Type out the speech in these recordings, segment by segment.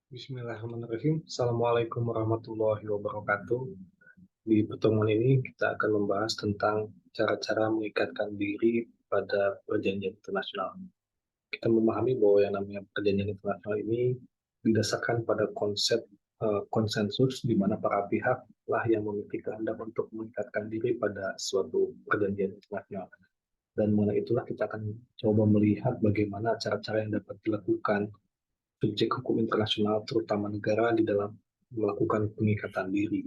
Bismillahirrahmanirrahim. Assalamualaikum warahmatullahi wabarakatuh. Di pertemuan ini kita akan membahas tentang cara-cara mengikatkan diri pada perjanjian internasional. Kita memahami bahwa yang namanya perjanjian internasional ini didasarkan pada konsep konsensus di mana para pihak lah yang memiliki kehendak untuk mengikatkan diri pada suatu perjanjian internasional. Dan mengenai itulah kita akan coba melihat bagaimana cara-cara yang dapat dilakukan subjek hukum internasional, terutama negara, di dalam melakukan pengikatan diri.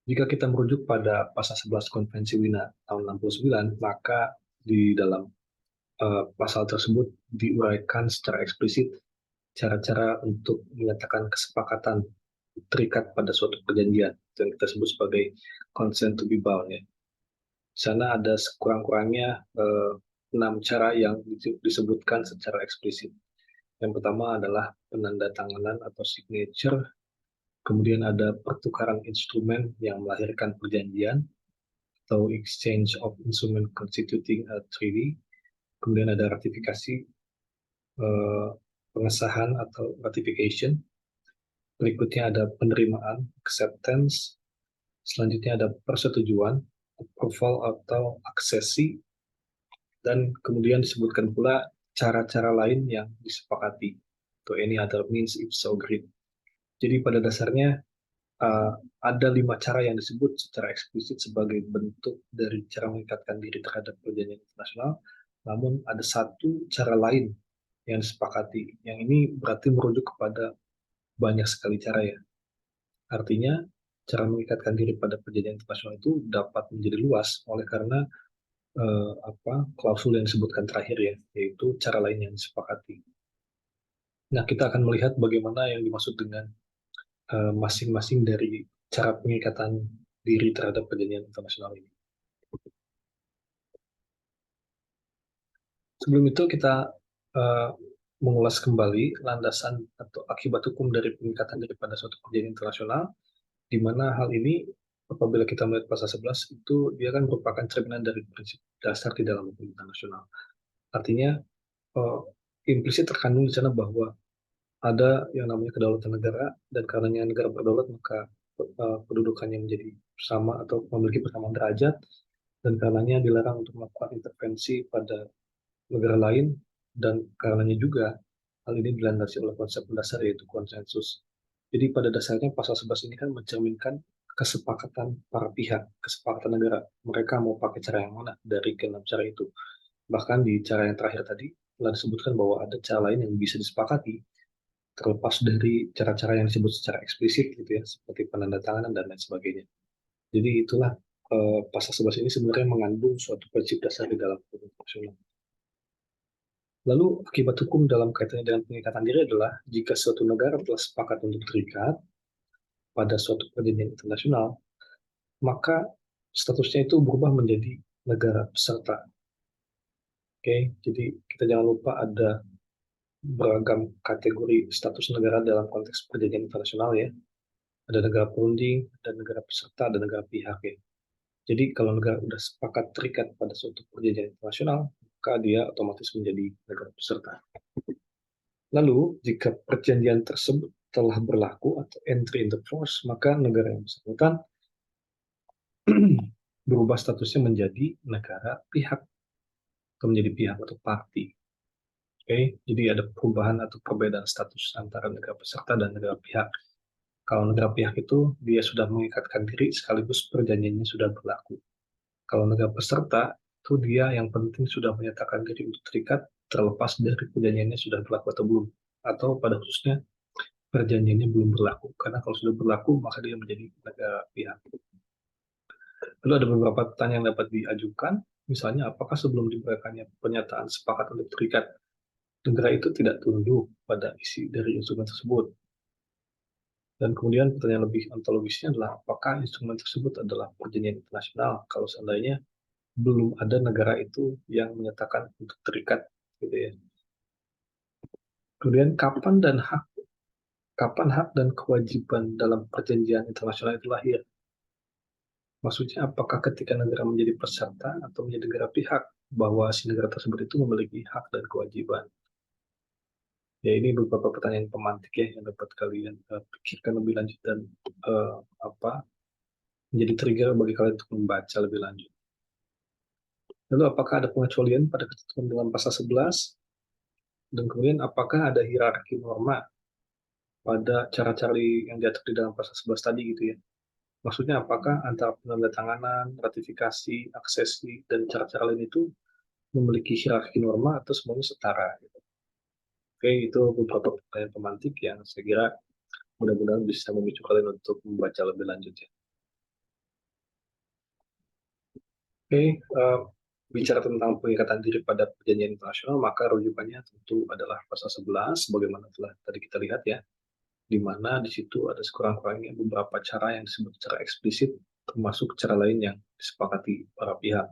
Jika kita merujuk pada pasal 11 Konvensi Wina tahun 69, maka di dalam pasal tersebut diuraikan secara eksplisit cara-cara untuk menyatakan kesepakatan terikat pada suatu perjanjian yang kita sebut sebagai consent to be bound. Ya. Di sana ada sekurang-kurangnya 6 cara yang disebutkan secara eksplisit. Yang pertama adalah penandatanganan atau signature, kemudian ada pertukaran instrumen yang melahirkan perjanjian atau exchange of instrument constituting a treaty, kemudian ada ratifikasi, pengesahan atau ratification, berikutnya ada penerimaan, acceptance, selanjutnya ada persetujuan, approval atau aksesi, dan kemudian disebutkan pula cara-cara lain yang disepakati, to any other means if so agreed. Jadi pada dasarnya uh, ada 5 cara yang disebut secara eksplisit sebagai bentuk dari cara mengikatkan diri terhadap perjanjian internasional, namun ada satu cara lain yang disepakati. Yang ini berarti merujuk kepada banyak sekali cara ya. Artinya cara mengikatkan diri pada perjanjian internasional itu dapat menjadi luas oleh karena klausul yang disebutkan terakhir ya, yaitu cara lain yang disepakati. Nah, kita akan melihat bagaimana yang dimaksud dengan masing-masing dari cara pengikatan diri terhadap perjanjian internasional ini. Sebelum itu kita uh, mengulas kembali landasan atau akibat hukum dari pengikatan daripada suatu perjanjian internasional, di mana hal ini apabila kita melihat pasal 11 itu dia kan merupakan cerminan dari prinsip dasar di dalam hukum internasional. Artinya uh, implisit terkandung di sana bahwa ada yang namanya kedaulatan negara, dan karenanya negara berdaulat maka kedudukannya menjadi sama atau memiliki persamaan derajat, dan karenanya dilarang untuk melakukan intervensi pada negara lain, dan karenanya juga hal ini dilandasi oleh konsep dasar yaitu konsensus. Jadi pada dasarnya pasal 11 ini kan mencerminkan kesepakatan para pihak, kesepakatan negara. Mereka mau pakai cara yang mana dari keenam cara itu. Bahkan di cara yang terakhir tadi telah disebutkan bahwa ada cara lain yang bisa disepakati terlepas dari cara-cara yang disebut secara eksplisit gitu ya, seperti penandatanganan dan lain sebagainya. Jadi itulah pasal 11 ini sebenarnya mengandung suatu prinsip dasar di dalam hukum internasional. Lalu akibat hukum dalam kaitannya dengan pengikatan diri adalah jika suatu negara telah sepakat untuk terikat pada suatu perjanjian internasional, maka statusnya itu berubah menjadi negara peserta. Oke, jadi kita jangan lupa ada beragam kategori status negara dalam konteks perjanjian internasional ya. Ada negara perunding, ada negara peserta, ada negara pihak ya. Jadi kalau negara sudah sepakat terikat pada suatu perjanjian internasional, maka dia otomatis menjadi negara peserta. Lalu, jika perjanjian tersebut telah berlaku atau entry into force, maka negara yang bersangkutan berubah statusnya menjadi negara pihak atau menjadi pihak atau parti. Oke, jadi ada perubahan atau perbedaan status antara negara peserta dan negara pihak. Kalau negara pihak itu dia sudah mengikatkan diri sekaligus perjanjiannya sudah berlaku. Kalau negara peserta itu dia yang penting sudah menyatakan diri untuk terikat terlepas dari perjanjiannya sudah berlaku atau belum. Atau pada khususnya perjanjiannya belum berlaku. Karena kalau sudah berlaku maka dia menjadi negara pihak. Lalu ada beberapa pertanyaan yang dapat diajukan. Misalnya apakah sebelum diberikannya pernyataan sepakat untuk terikat, negara itu tidak tunduk pada isi dari instrumen tersebut? Dan kemudian pertanyaan lebih ontologisnya adalah apakah instrumen tersebut adalah perjanjian internasional kalau seandainya belum ada negara itu yang menyatakan untuk terikat gitu ya. Kemudian kapan hak dan kewajiban dalam perjanjian internasional itu lahir? Maksudnya apakah ketika negara menjadi peserta atau menjadi negara pihak bahwa si negara tersebut itu memiliki hak dan kewajiban? Ya, ini beberapa pertanyaan pemantik ya yang dapat kalian pikirkan lebih lanjut dan apa menjadi trigger bagi kalian untuk membaca lebih lanjut. Lalu, apakah ada pengecualian pada ketentuan dalam pasal 11? Dan kemudian, apakah ada hierarki norma pada cara-cara yang diatur di dalam pasal 11 tadi gitu ya? Maksudnya, apakah antara penandatanganan, ratifikasi, aksesi, dan cara-cara lain itu memiliki hierarki norma atau semuanya setara? Gitu. Oke, itu beberapa pertanyaan pemantik yang saya kira mudah-mudahan bisa memicu kalian untuk membaca lebih lanjut ya. Oke, bicara tentang pengikatan diri pada perjanjian internasional, maka rujukannya tentu adalah pasal 11, sebagaimana telah tadi kita lihat ya, di mana di situ ada sekurang-kurangnya beberapa cara yang disebut secara eksplisit, termasuk cara lain yang disepakati para pihak.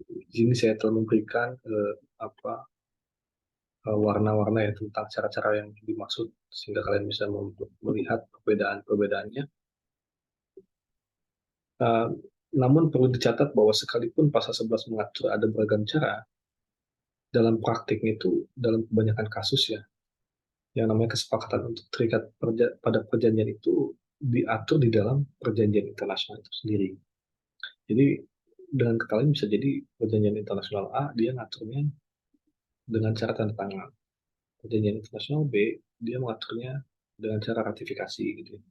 Di sini saya telah memberikan warna-warna ya tentang cara-cara yang dimaksud, sehingga kalian bisa melihat perbedaan-perbedaannya. Uh, Namun perlu dicatat bahwa sekalipun pasal 11 mengatur ada beragam cara, dalam praktiknya itu dalam kebanyakan kasus ya, yang namanya kesepakatan untuk terikat pada perjanjian itu diatur di dalam perjanjian internasional itu sendiri. Jadi dengan kata lain bisa jadi perjanjian internasional A dia ngaturnya dengan cara tanda tangan, perjanjian internasional B dia mengaturnya dengan cara ratifikasi gitu ya.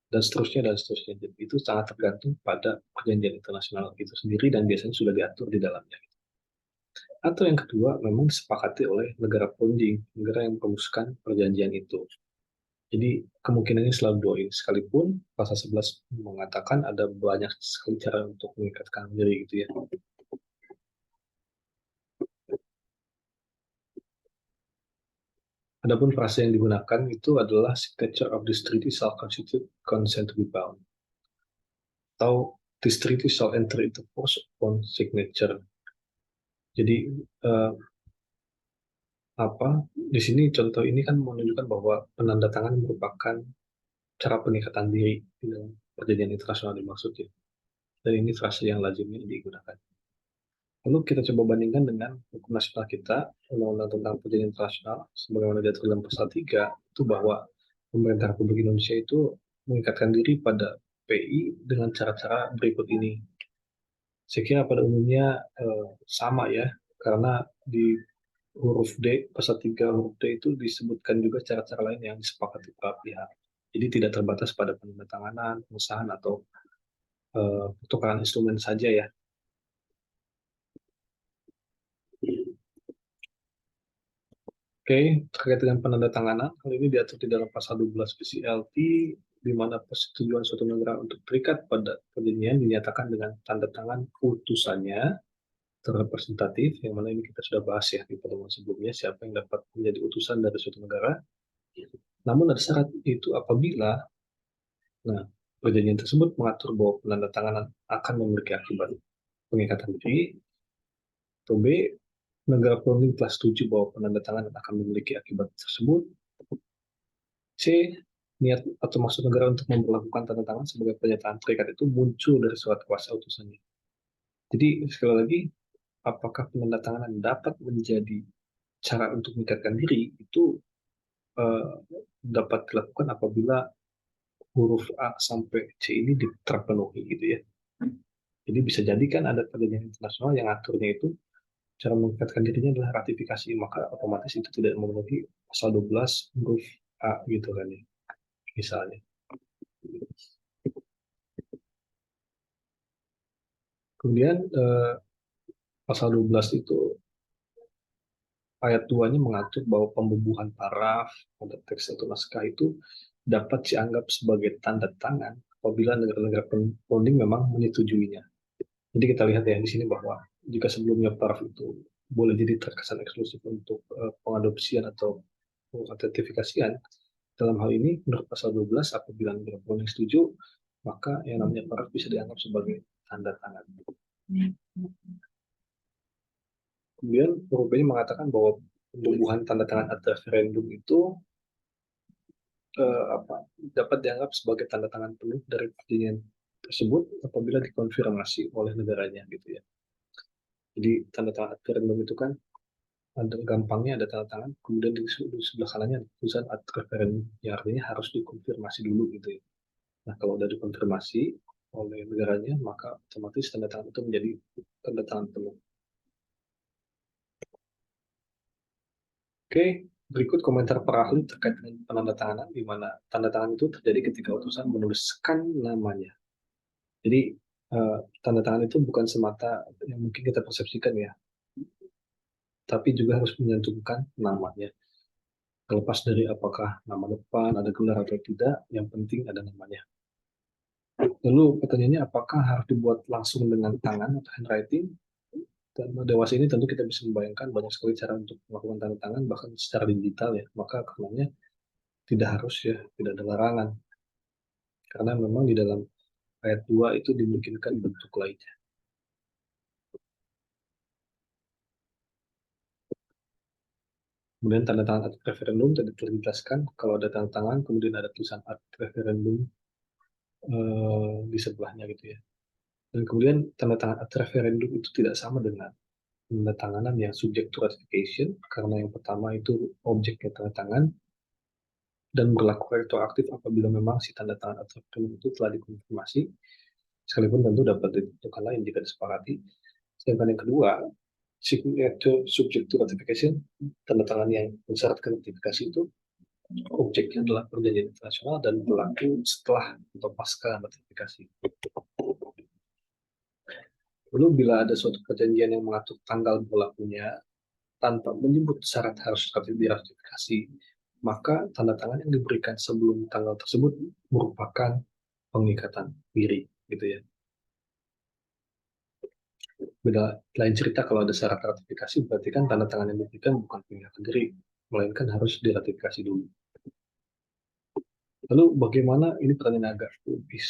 Dan seterusnya dan seterusnya. Jadi itu sangat tergantung pada perjanjian internasional itu sendiri dan biasanya sudah diatur di dalamnya. Atau yang kedua, memang disepakati oleh negara founding, negara yang merumuskan perjanjian itu. Jadi kemungkinannya selalu dua ini, sekalipun pasal 11 mengatakan ada banyak sekali cara untuk mengikatkan diri gitu ya. Adapun frase yang digunakan itu adalah signature of this treaty shall constitute consent to be bound, atau this treaty shall enter into force upon signature. Jadi eh, di sini contoh ini kan menunjukkan bahwa penandatangan merupakan cara pengikatan diri di dalam perjanjian internasional dimaksud ya. Dan ini frase yang lazimnya digunakan. Lalu kita coba bandingkan dengan hukum nasional kita, Undang-Undang tentang Perjanjian Internasional, sebagaimana diatur dalam pasal 3, itu bahwa pemerintah Republik Indonesia itu mengikatkan diri pada PI dengan cara-cara berikut ini. Saya kira pada umumnya sama ya, karena di huruf D, pasal 3 huruf D itu disebutkan juga cara-cara lain yang disepakati para pihak. Jadi tidak terbatas pada penandatanganan, pengesahan, atau pertukaran instrumen saja ya. Oke, terkait dengan penandatanganan, hal ini diatur di dalam pasal 12 PCLT, di mana persetujuan suatu negara untuk terikat pada perjanjian dinyatakan dengan tanda tangan putusannya terrepresentatif, yang mana ini kita sudah bahas ya di pertemuan sebelumnya, siapa yang dapat menjadi utusan dari suatu negara. Namun ada syarat, itu apabila perjanjian tersebut mengatur bahwa penandatanganan akan memiliki akibat pengikatan diri, atau B, negara founding telah setuju bahwa penandatanganan akan memiliki akibat tersebut, C, niat atau maksud negara untuk memperlakukan tanda tangan sebagai pernyataan terikat itu muncul dari surat kuasa utusannya. Jadi sekali lagi, apakah penandatanganan dapat menjadi cara untuk meningkatkan diri itu eh, dapat dilakukan apabila huruf A sampai C ini terpenuhi gitu ya. Jadi bisa jadi kan ada perjanjian internasional yang aturnya itu cara meningkatkan dirinya adalah ratifikasi, maka otomatis itu tidak memenuhi pasal 12 huruf A gitu kan ya, misalnya. Kemudian pasal 12 itu ayat 2-nya mengatur bahwa pembubuhan paraf pada teks atau naskah itu dapat dianggap sebagai tanda tangan apabila negara-negara founding memang menyetujuinya. Jadi kita lihat ya di sini bahwa jika sebelumnya paraf itu boleh jadi terkesan eksklusif untuk pengadopsian atau ratifikasian, dalam hal ini menurut pasal 12 apabila negara founding setuju, maka yang namanya paraf bisa dianggap sebagai tanda tangan. Kemudian rupanya mengatakan bahwa pembubuhan tanda tangan atas referendum itu dapat dianggap sebagai tanda tangan penuh dari perjanjian tersebut apabila dikonfirmasi oleh negaranya gitu ya. Jadi tanda tangan referendum itu kan ada gampangnya ada tanda tangan, kemudian di sebelah kanannya ada tulisan ad referendum, yang artinya harus dikonfirmasi dulu gitu ya. Nah, kalau udah dikonfirmasi oleh negaranya, maka otomatis tanda tangan itu menjadi tanda tangan penuh. Oke, berikut komentar para ahli terkait dengan penandatanganan, di mana tanda tangan itu terjadi ketika utusan menuliskan namanya. Jadi, tanda tangan itu bukan semata yang mungkin kita persepsikan ya, tapi juga harus menyantumkan namanya. Terlepas dari apakah nama depan, ada gelar atau tidak, yang penting ada namanya. Lalu pertanyaannya, apakah harus dibuat langsung dengan tangan atau handwriting? Dan dewasa ini tentu kita bisa membayangkan banyak sekali cara untuk melakukan tanda tangan, bahkan secara digital ya. Maka karenanya tidak harus ya, tidak ada larangan. Karena memang di dalam ayat 2 itu dimungkinkan bentuk lainnya. Kemudian tanda tangan ad referendum tadi telah dijelaskan, kalau ada tanda tangan, kemudian ada tulisan ad referendum di sebelahnya gitu ya. Dan kemudian tanda tangan ad referendum itu tidak sama dengan tanda tanganan yang subject to ratification, karena yang pertama itu objeknya tanda tangan, dan berlaku retroaktif apabila memang si tanda tangan ad referendum itu telah dikonfirmasi, sekalipun tentu dapat ditentukan lain jika disepakati. Sedangkan yang kedua, subject to ratification, tanda tangan yang mensyaratkan ratifikasi itu objeknya adalah perjanjian internasional dan berlaku setelah atau pasca ratifikasi. Lalu bila ada suatu perjanjian yang mengatur tanggal berlakunya tanpa menyebut syarat harus diratifikasi, maka tanda tangan yang diberikan sebelum tanggal tersebut merupakan pengikatan diri, gitu ya. Beda lain cerita kalau ada syarat ratifikasi, berarti kan tanda tangan yang diberikan bukan pengikatan diri, melainkan harus diratifikasi dulu. Lalu bagaimana, ini pertanyaan agak lebih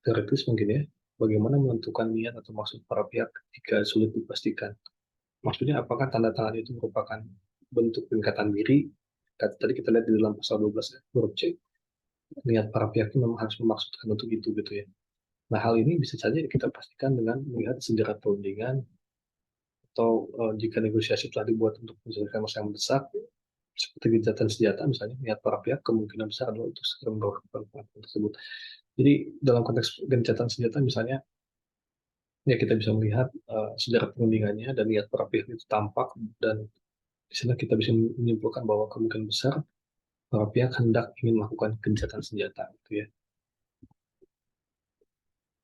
teoritis mungkin ya, bagaimana menentukan niat atau maksud para pihak jika sulit dipastikan? Maksudnya apakah tanda tangan itu merupakan bentuk pengikatan diri? Tadi kita lihat di dalam pasal 12 huruf C, niat para pihak itu memang harus memaksudkan untuk itu gitu ya. Nah, hal ini bisa saja kita pastikan dengan melihat sejarah perundingan, atau jika negosiasi telah dibuat untuk menyelesaikan masalah yang besar, seperti gencatan senjata misalnya, niat para pihak kemungkinan besar adalah untuk segera melakukan pengakuan tersebut. Jadi dalam konteks gencatan senjata misalnya, ya kita bisa melihat sejarah perundingannya dan niat para pihak itu tampak, dan di sana kita bisa menyimpulkan bahwa kemungkinan besar para pihak hendak ingin melakukan gencatan senjata, gitu ya.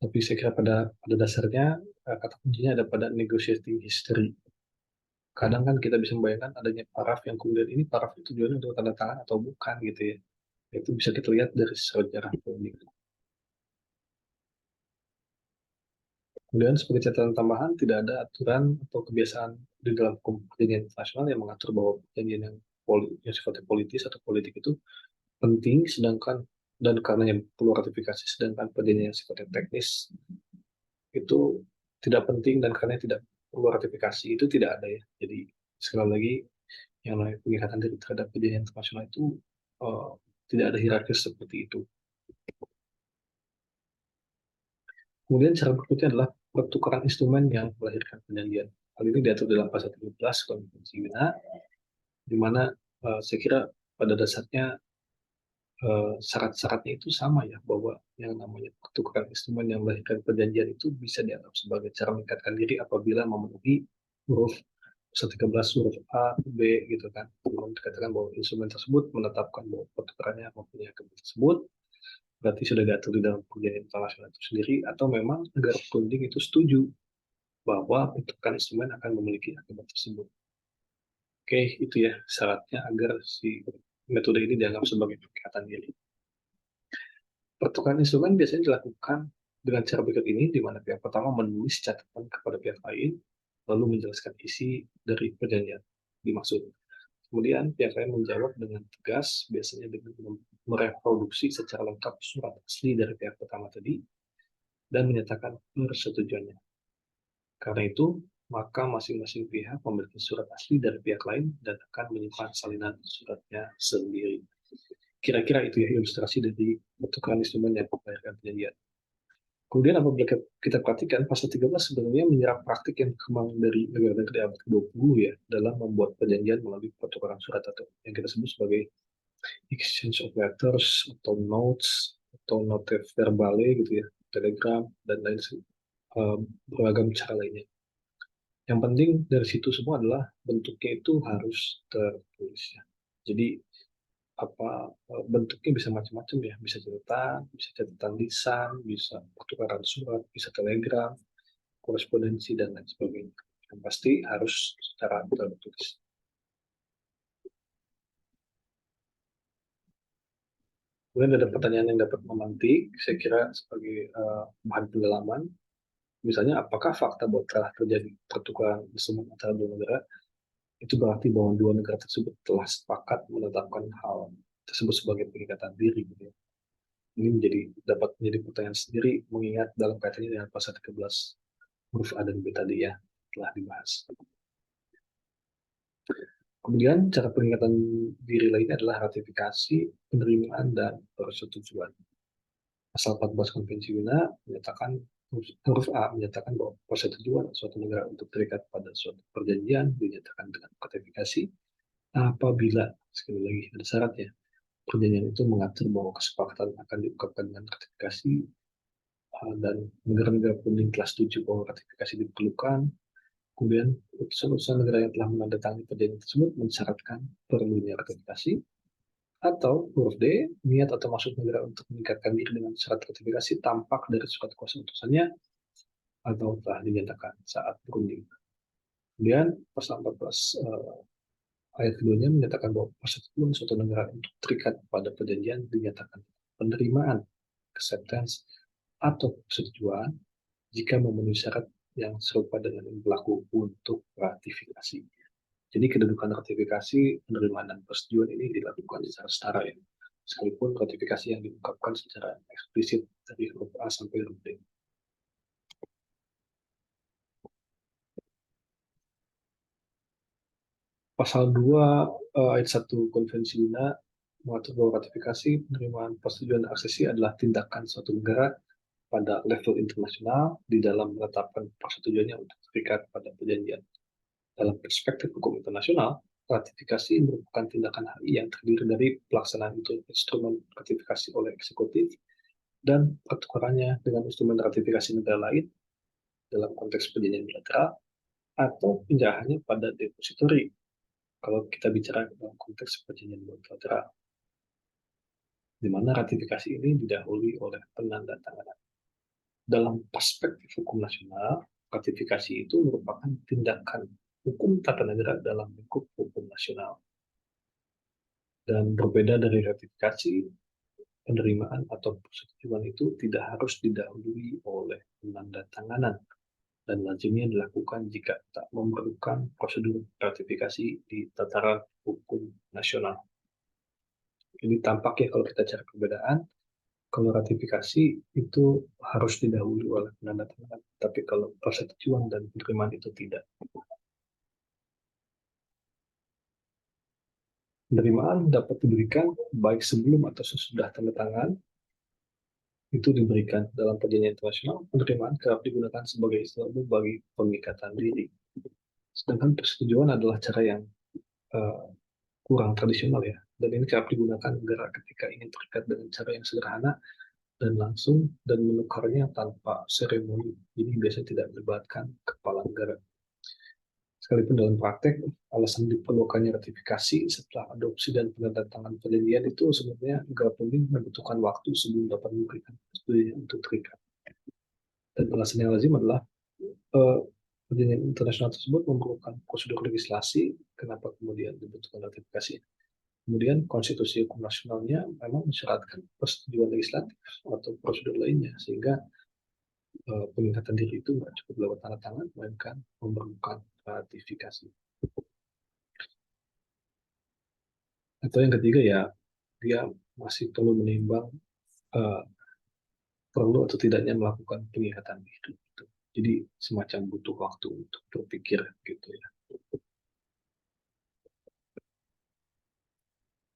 Tapi saya kira pada dasarnya kata kuncinya ada pada negotiating history. Kadang kan kita bisa membayangkan adanya paraf yang kemudian ini paraf itu tujuannya untuk tanda tangan atau bukan gitu ya. Itu bisa kita lihat dari sejarah perundingan. Kemudian sebagai catatan tambahan, tidak ada aturan atau kebiasaan di dalam hukum perjanjian internasional yang mengatur bahwa perjanjian yang sifatnya politis atau politik itu penting, sedangkan dan karenanya perlu ratifikasi, sedangkan perjanjian yang sifatnya teknis itu tidak penting dan karena tidak perlu ratifikasi, itu tidak ada ya. Jadi sekali lagi, yang namanya pengikatan diri terhadap perjanjian internasional itu uh, tidak ada hierarkis seperti itu. Kemudian cara berikutnya adalah pertukaran instrumen yang melahirkan perjanjian. Hal ini diatur dalam pasal 13 Konvensi Wina, di mana saya kira pada dasarnya syarat-syaratnya itu sama ya, bahwa yang namanya pertukaran instrumen yang melahirkan perjanjian itu bisa dianggap sebagai cara meningkatkan diri apabila memenuhi huruf pasal 13 huruf A, B gitu kan. Kemudian dikatakan bahwa instrumen tersebut menetapkan bahwa pertukarannya mempunyai akibat tersebut, berarti sudah diatur di dalam perjanjian internasional itu sendiri, atau memang negara berunding itu setuju bahwa pertukaran instrumen akan memiliki akibat tersebut. Oke, itu ya syaratnya agar si metode ini dianggap sebagai pengikatan diri. Pertukaran instrumen biasanya dilakukan dengan cara berikut ini, di mana pihak pertama menulis catatan kepada pihak lain, lalu menjelaskan isi dari perjanjian dimaksud. Kemudian pihak lain menjawab dengan tegas, biasanya dengan mereproduksi secara lengkap surat asli dari pihak pertama tadi, dan menyatakan persetujuannya. Karena itu, maka masing-masing pihak memiliki surat asli dari pihak lain dan akan menyimpan salinan suratnya sendiri. Kira-kira itu ya ilustrasi dari pertukaran instrumen yang melahirkan perjanjian. Kemudian apabila kita perhatikan, pasal 13 sebenarnya menyerap praktik yang berkembang dari negara-negara di abad ke-20 ya, dalam membuat perjanjian melalui pertukaran surat atau yang kita sebut sebagai exchange of letters atau notes atau note verbale gitu ya, telegram dan lain beragam cara lainnya. Yang penting dari situ semua adalah bentuknya itu harus tertulis ya. Jadi bentuknya bisa macam-macam ya, bisa catatan lisan, bisa pertukaran surat, bisa telegram, korespondensi dan lain sebagainya. Yang pasti harus secara tertulis. Kemudian ada pertanyaan yang dapat memantik, saya kira sebagai bahan pendalaman, misalnya apakah fakta bahwa telah terjadi pertukaran instrumen antara dua negara itu berarti bahwa dua negara tersebut telah sepakat menetapkan hal tersebut sebagai pengikatan diri gitu ya. Ini dapat menjadi pertanyaan sendiri mengingat dalam kaitannya dengan pasal 13 huruf A dan B tadi ya telah dibahas. Kemudian cara pengingatan diri lainnya adalah ratifikasi, penerimaan, dan persetujuan. Pasal 14 Konvensi Wina menyatakan huruf A menyatakan bahwa persetujuan suatu negara untuk terikat pada suatu perjanjian dinyatakan dengan ratifikasi apabila sekali lagi ada syaratnya perjanjian itu mengatur bahwa kesepakatan akan diungkapkan dengan ratifikasi dan negara-negara pun telah setuju bahwa ratifikasi diperlukan. Kemudian utusan-utusan negara yang telah menandatangani perjanjian tersebut mensyaratkan perlunya ratifikasi, atau huruf D, niat atau maksud negara untuk meningkatkan diri dengan syarat ratifikasi tampak dari surat kuasa utusannya atau telah dinyatakan saat berunding. Kemudian pasal 14 ayat keduanya menyatakan bahwa persetujuan suatu negara untuk terikat pada perjanjian dinyatakan penerimaan, acceptance, atau persetujuan jika memenuhi syarat yang serupa dengan yang berlaku untuk ratifikasi. Jadi kedudukan ratifikasi, penerimaan, dan persetujuan ini dilakukan secara setara ya. Sekalipun ratifikasi yang diungkapkan secara eksplisit dari huruf A sampai huruf D. Pasal 2 ayat 1 Konvensi Wina mengatur bahwa ratifikasi, penerimaan, persetujuan, dan aksesi adalah tindakan suatu negara pada level internasional di dalam menetapkan persetujuannya untuk terikat pada perjanjian. Dalam perspektif hukum internasional, ratifikasi merupakan tindakan HI yang terdiri dari pelaksanaan itu instrumen ratifikasi oleh eksekutif dan pertukarannya dengan instrumen ratifikasi negara lain dalam konteks perjanjian bilateral atau penjarahannya pada depositori kalau kita bicara dalam konteks perjanjian bilateral, di mana ratifikasi ini didahului oleh penandatanganan. Dalam perspektif hukum nasional, ratifikasi itu merupakan tindakan hukum tata negara dalam lingkup hukum nasional. Dan berbeda dari ratifikasi, penerimaan atau persetujuan itu tidak harus didahului oleh penandatanganan dan lazimnya dilakukan jika tak memerlukan prosedur ratifikasi di tataran hukum nasional. Ini tampaknya kalau kita cari perbedaan, kalau ratifikasi itu harus didahului oleh penandatanganan, tapi kalau persetujuan dan penerimaan itu tidak. Penerimaan dapat diberikan baik sebelum atau sesudah tanda tangan, itu diberikan dalam perjanjian internasional. Penerimaan kerap digunakan sebagai istilah bagi pengikatan diri. Sedangkan persetujuan adalah cara yang uh, kurang tradisional ya, dan ini kerap digunakan negara ketika ingin terikat dengan cara yang sederhana dan langsung dan menukarnya tanpa seremoni. Jadi biasanya tidak melibatkan kepala negara. Sekalipun dalam praktek, alasan diperlukannya ratifikasi setelah adopsi dan penandatanganan perjanjian itu sebenarnya negara pemimpin membutuhkan waktu sebelum dapat memberikan persetujuan untuk terikat. Dan alasan yang lazim adalah uh, perjanjian internasional tersebut memerlukan prosedur legislasi, kenapa kemudian dibutuhkan ratifikasi. Kemudian konstitusi hukum nasionalnya memang mensyaratkan persetujuan legislatif atau prosedur lainnya, sehingga pengingkatan diri itu nggak cukup lewat tanda tangan, melainkan memerlukan ratifikasi. Atau yang ketiga ya, dia masih perlu menimbang uh, perlu atau tidaknya melakukan pengingkatan diri. Gitu. Jadi semacam butuh waktu untuk berpikir gitu ya.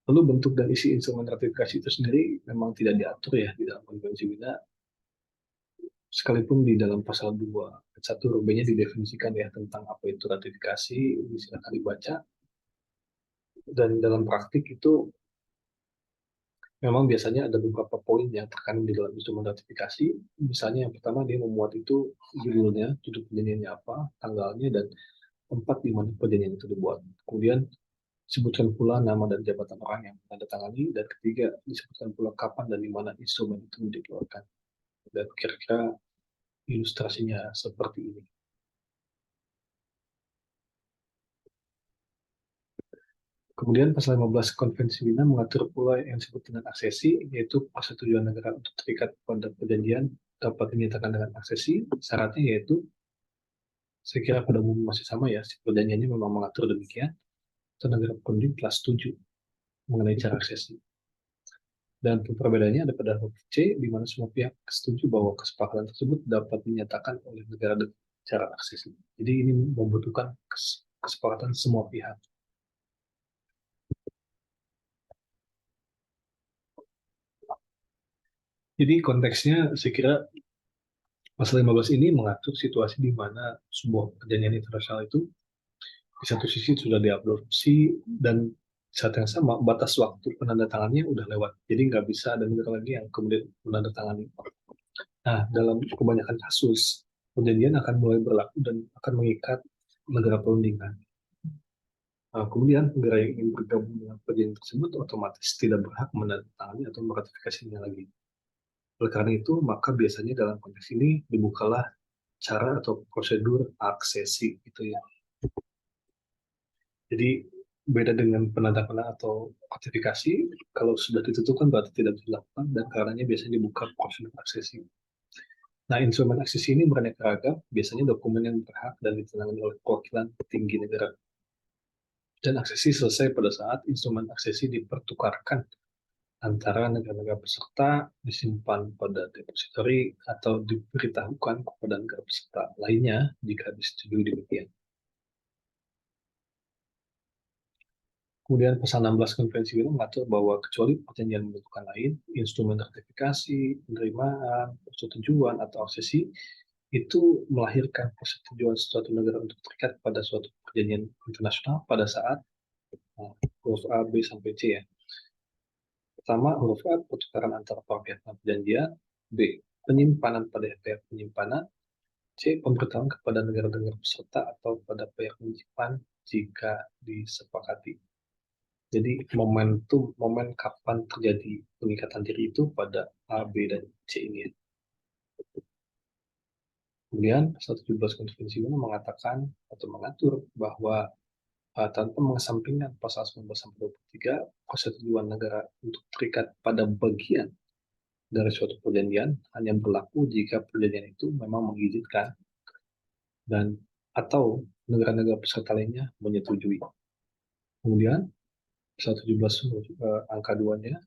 Lalu bentuk dan isi instrumen ratifikasi itu sendiri memang tidak diatur ya di dalam konvensi Wina. sekalipun di dalam pasal 2 ayat 1 huruf B-nya didefinisikan ya tentang apa itu ratifikasi, silakan dibaca. Dan dalam praktik itu memang biasanya ada beberapa poin yang terkandung di dalam instrumen ratifikasi. Misalnya yang pertama dia memuat itu judulnya, judul perjanjiannya apa, tanggalnya, dan tempat di mana perjanjian itu dibuat. Kemudian sebutkan pula nama dan jabatan orang yang menandatangani, dan ketiga disebutkan pula kapan dan di mana instrumen itu dikeluarkan. Dan kira-kira ilustrasinya seperti ini. Kemudian pasal 15 Konvensi Wina mengatur pula yang disebut dengan aksesi, yaitu persetujuan negara untuk terikat pada perjanjian dapat dinyatakan dengan aksesi. Syaratnya yaitu, saya kira pada umum masih sama ya, si perjanjiannya memang mengatur demikian, atau negara berunding telah setuju mengenai cara aksesi. Dan perbedaannya ada pada huruf C, di mana semua pihak setuju bahwa kesepakatan tersebut dapat dinyatakan oleh negara dengan cara aksesi. Jadi ini membutuhkan kesepakatan semua pihak. Jadi konteksnya saya kira pasal 15 ini mengatur situasi di mana sebuah perjanjian internasional itu di satu sisi sudah diadopsi, dan saat yang sama batas waktu penandatangannya udah lewat. Jadi nggak bisa ada negara lagi yang kemudian menandatangani. Nah, dalam kebanyakan kasus, perjanjian akan mulai berlaku dan akan mengikat negara perundingan. Nah, kemudian negara yang ingin bergabung dengan perjanjian tersebut otomatis tidak berhak menandatangani atau meratifikasinya lagi. Oleh karena itu, maka biasanya dalam konteks ini dibukalah cara atau prosedur aksesi gitu ya. Jadi beda dengan penandatanganan atau ratifikasi, kalau sudah ditentukan berarti tidak bisa dilakukan, dan karenanya biasanya dibuka prosedur aksesi. Nah, instrumen aksesi ini beraneka ragam, biasanya dokumen yang berhak dan ditandatangani oleh perwakilan tinggi negara. Dan aksesi selesai pada saat instrumen aksesi dipertukarkan antara negara-negara peserta, disimpan pada depository, atau diberitahukan kepada negara peserta lainnya jika disetujui demikian. Kemudian pasal 16 Konvensi Wina mengatur bahwa kecuali perjanjian menentukan lain, instrumen ratifikasi, penerimaan, persetujuan, atau aksesi itu melahirkan persetujuan suatu negara untuk terikat pada suatu perjanjian internasional pada saat huruf A, B, sampai C ya. Pertama, huruf A, pertukaran antara pihak perjanjian. B, penyimpanan pada pihak penyimpanan. C, pemberitahuan kepada negara-negara peserta atau pada pihak menyimpan jika disepakati. Jadi momen kapan terjadi pengikatan diri itu pada A, B, dan C ini. Kemudian pasal 17 Konvensi Wina mengatakan atau mengatur bahwa tanpa mengesampingkan pasal 19-23, persetujuan negara untuk terikat pada bagian dari suatu perjanjian hanya berlaku jika perjanjian itu memang mengizinkan dan atau negara-negara peserta lainnya menyetujui. Kemudian pasal 17 angka 2-nya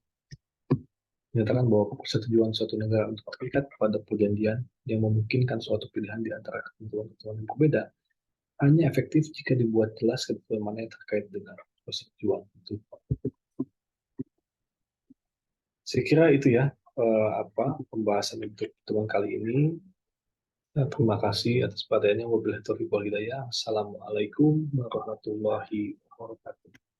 menyatakan bahwa persetujuan suatu negara untuk terikat pada perjanjian yang memungkinkan suatu pilihan di antara ketentuan-ketentuan yang berbeda hanya efektif jika dibuat jelas ketentuan mana yang terkait dengan persetujuan itu. Saya kira itu ya pembahasan untuk pertemuan kali ini. Terima kasih atas perhatiannya. Wabillahi taufiq wal hidayah. Assalamualaikum warahmatullahi wabarakatuh.